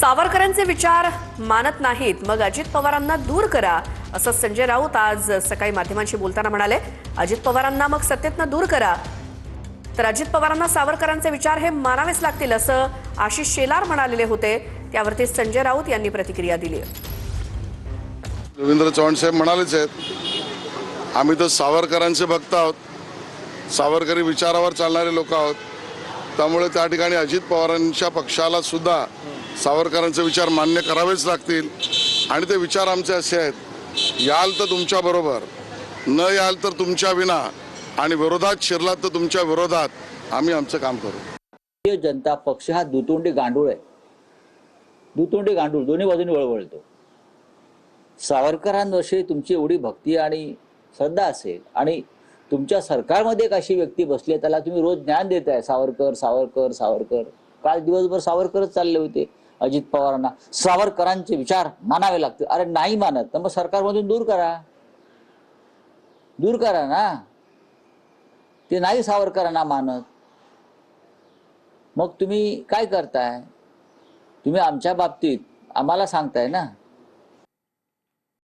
सावरकरांचे विचार मानत नाहीत, मग अजित पवारांना दूर करा, असं संजय राऊत आज सकाळी माध्यमांशी बोलताना म्हणाले। अजित पवारांना मग सत्तेतनं दूर करा, तर अजित पवारांना सावरकरांचे विचार हे मानावेच लागतील, असं आशिष शेलार म्हणालेले होते। त्यावरती संजय राऊत यांनी प्रतिक्रिया दिली। रवींद्र चव्हाण साहेब म्हणालेच आहेत, आम्ही तर सावरकरांचे भक्त आहोत, सावरकरी विचारावर चालणारे लोक आहोत। त्यामुळे त्या ठिकाणी अजित पवारांच्या पक्षाला सुद्धा सावरकरांचे विचार मान्य करावेच लागतील। आणि ते विचार आमचे असे आहेत, याल तर तुमच्या बरोबर, न याल तर तुमच्या विना, आणि विरोधात शिरलात तर तुमच्या विरोधात आम्ही आमचं काम करू। भारतीय जनता पक्ष हा दुतोंडी गांडूळ आहे, दुतोंडी गांडूळ दोन्ही बाजूने वळवळतो। सावरकरांविषयी तुमची एवढी भक्ती आणि श्रद्धा असेल आणि तुमच्या सरकारमध्ये एक अशी व्यक्ती बसली आहे, त्याला तुम्ही रोज ज्ञान देताय, सावरकर सावरकर सावरकर। काल दिवसभर सावरकरच चालले होते। अजित पवारांना सावरकरांचे विचार मानावे लागतील। अरे नाही मानत तर मग सरकारमधून दूर करा, दूर करा ना। ते नाही सावरकरांना मानत, मग तुम्ही काय करताय? तुम्ही आमच्या बाबतीत आम्हाला सांगताय ना